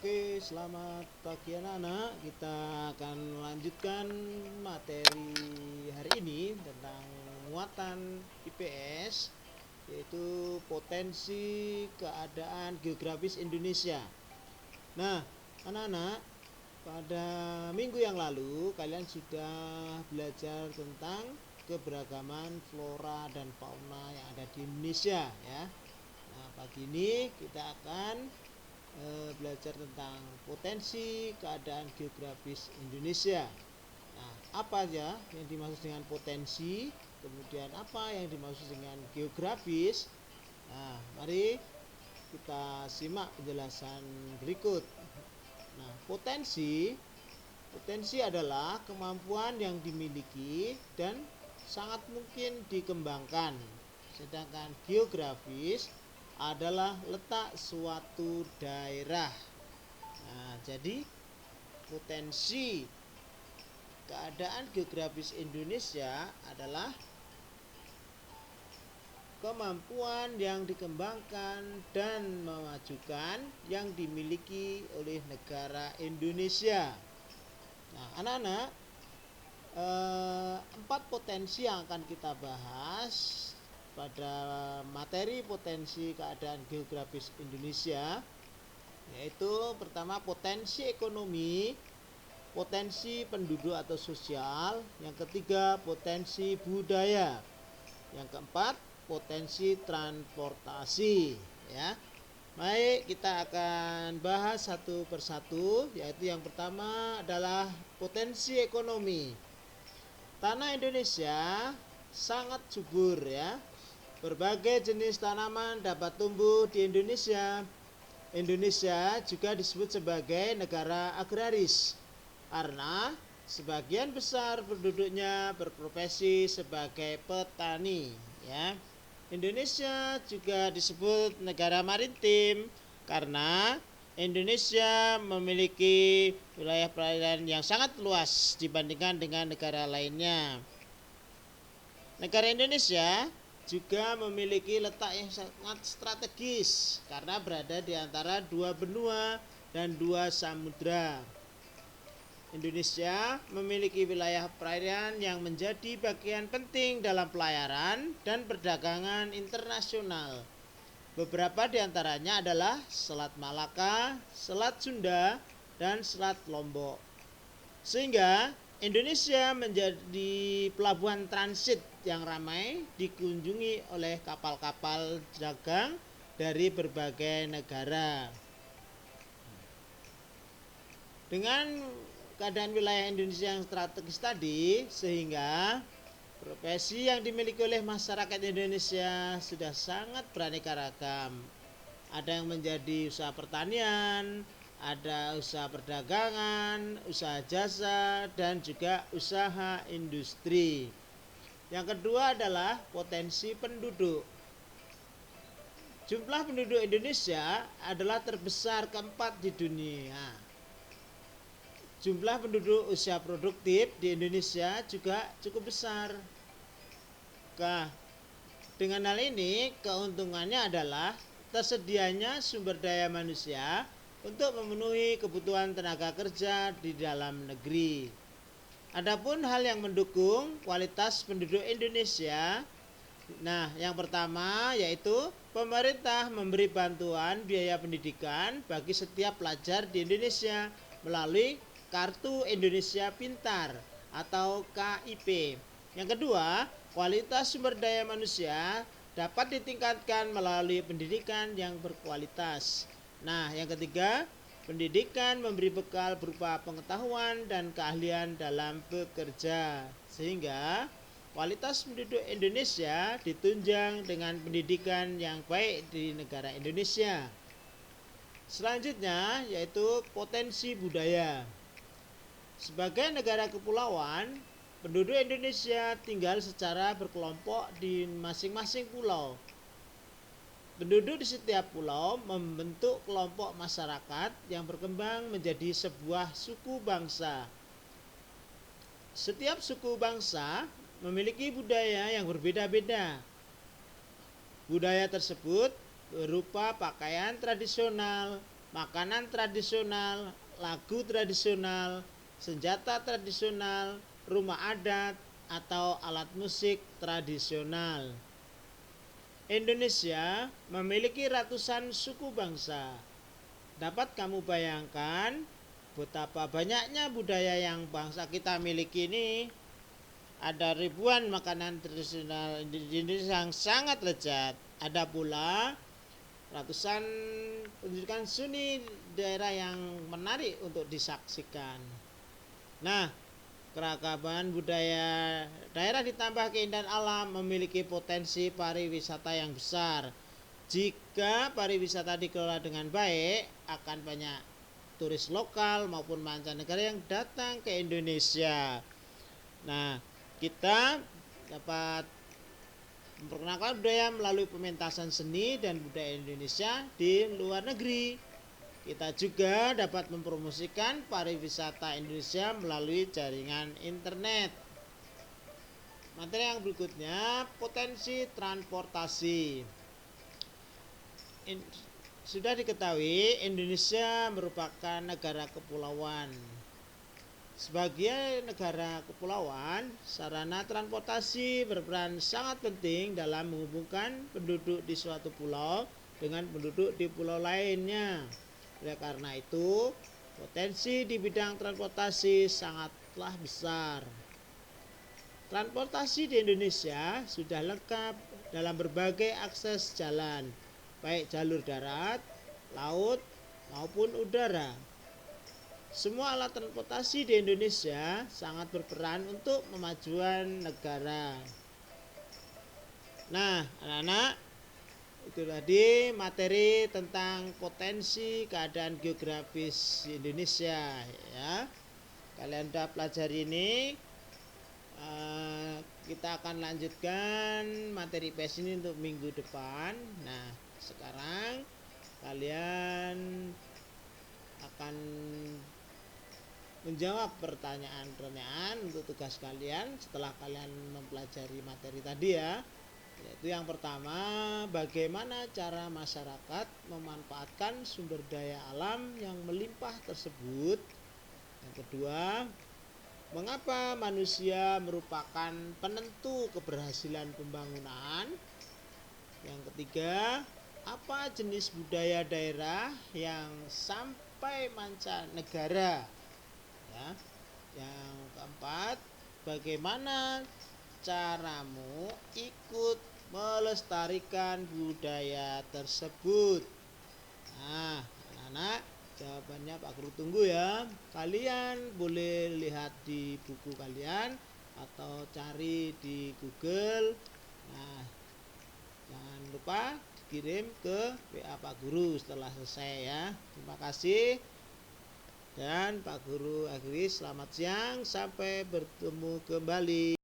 Oke, selamat pagi anak-anak. Kita akan melanjutkan materi hari ini tentang muatan IPS, yaitu potensi keadaan geografis Indonesia. Nah, anak-anak, pada minggu yang lalu kalian sudah belajar tentang keberagaman flora dan fauna yang ada di Indonesia ya. Nah, pagi ini kita akan belajar tentang potensi keadaan geografis Indonesia. Nah, apa aja yang dimaksud dengan potensi, kemudian apa yang dimaksud dengan geografis. Nah, mari kita simak penjelasan berikut. Nah, potensi adalah kemampuan yang dimiliki dan sangat mungkin dikembangkan. Sedangkan geografis adalah letak suatu daerah. Nah, jadi potensi keadaan geografis Indonesia adalah kemampuan yang dikembangkan dan memajukan yang dimiliki oleh negara Indonesia. Nah, anak-anak, 4 potensi yang akan kita bahas pada materi potensi keadaan geografis Indonesia, yaitu pertama potensi ekonomi, potensi penduduk atau sosial, yang ketiga potensi budaya, yang keempat potensi transportasi ya. Baik, kita akan bahas satu persatu, yaitu yang pertama adalah potensi ekonomi. Tanah Indonesia sangat subur ya. Berbagai jenis tanaman dapat tumbuh di Indonesia. Indonesia juga disebut sebagai negara agraris karena sebagian besar penduduknya berprofesi sebagai petani ya. Indonesia juga disebut negara maritim karena Indonesia memiliki wilayah perairan yang sangat luas dibandingkan dengan negara lainnya. Negara Indonesia juga memiliki letak yang sangat strategis karena berada di antara 2 benua dan 2 samudra. Indonesia memiliki wilayah perairan yang menjadi bagian penting dalam pelayaran dan perdagangan internasional. Beberapa di antaranya adalah Selat Malaka, Selat Sunda, dan Selat Lombok. Sehingga Indonesia menjadi pelabuhan transit yang ramai dikunjungi oleh kapal-kapal dagang dari berbagai negara. Dengan keadaan wilayah Indonesia yang strategis tadi, sehingga profesi yang dimiliki oleh masyarakat Indonesia sudah sangat beraneka ragam. Ada yang menjadi usaha pertanian, ada usaha perdagangan, usaha jasa, dan juga usaha industri. Yang kedua adalah potensi penduduk. Jumlah penduduk Indonesia adalah terbesar keempat di dunia. Jumlah penduduk usia produktif di Indonesia juga cukup besar. Nah, dengan hal ini keuntungannya adalah tersedianya sumber daya manusia untuk memenuhi kebutuhan tenaga kerja di dalam negeri. Adapun hal yang mendukung kualitas penduduk Indonesia, nah yang pertama yaitu pemerintah memberi bantuan biaya pendidikan bagi setiap pelajar di Indonesia melalui Kartu Indonesia Pintar atau KIP. Yang kedua, kualitas sumber daya manusia dapat ditingkatkan melalui pendidikan yang berkualitas. Nah, yang ketiga, pendidikan memberi bekal berupa pengetahuan dan keahlian dalam bekerja, sehingga kualitas penduduk Indonesia ditunjang dengan pendidikan yang baik di negara Indonesia. Selanjutnya yaitu potensi budaya. Sebagai negara kepulauan, penduduk Indonesia tinggal secara berkelompok di masing-masing pulau. Penduduk di setiap pulau membentuk kelompok masyarakat yang berkembang menjadi sebuah suku bangsa. Setiap suku bangsa memiliki budaya yang berbeda-beda. Budaya tersebut berupa pakaian tradisional, makanan tradisional, lagu tradisional, senjata tradisional, rumah adat, atau alat musik tradisional. Indonesia memiliki ratusan suku bangsa. Dapat kamu bayangkan betapa banyaknya budaya yang bangsa kita miliki ini. Ada ribuan makanan tradisional Indonesia yang sangat lezat. Ada pula ratusan pendidikan seni daerah yang menarik untuk disaksikan. Nah, keragaman budaya daerah ditambah keindahan alam memiliki potensi pariwisata yang besar. Jika pariwisata dikelola dengan baik, akan banyak turis lokal maupun mancanegara yang datang ke Indonesia. Nah, kita dapat memperkenalkan budaya melalui pementasan seni dan budaya Indonesia di luar negeri. Kita juga dapat mempromosikan pariwisata Indonesia melalui jaringan internet. Materi yang berikutnya, potensi transportasi. Sudah diketahui Indonesia merupakan negara kepulauan. Sebagai negara kepulauan, sarana transportasi berperan sangat penting dalam menghubungkan penduduk di suatu pulau dengan penduduk di pulau lainnya. Oleh karena itu, potensi di bidang transportasi sangatlah besar. Transportasi di Indonesia sudah lengkap dalam berbagai akses jalan, baik jalur darat, laut, maupun udara. Semua alat transportasi di Indonesia sangat berperan untuk kemajuan negara. Nah, anak-anak, itu tadi materi tentang potensi keadaan geografis Indonesia ya. Kalian sudah pelajari ini. Kita akan lanjutkan materi IPS ini untuk minggu depan. Nah, sekarang kalian akan menjawab pertanyaan-pertanyaan untuk tugas kalian setelah kalian mempelajari materi tadi ya. Yaitu yang pertama, bagaimana cara masyarakat memanfaatkan sumber daya alam yang melimpah tersebut. Yang kedua, mengapa manusia merupakan penentu keberhasilan pembangunan. Yang ketiga, apa jenis budaya daerah yang sampai mancanegara ya. Yang keempat, bagaimana caramu ikut melestarikan budaya tersebut. Nah, anak-anak, jawabannya Pak Guru tunggu ya. Kalian boleh lihat di buku kalian atau cari di Google. Nah, jangan lupa kirim ke WA Pak Guru setelah selesai ya. Terima kasih. Dan Pak Guru akhiri selamat siang, sampai bertemu kembali.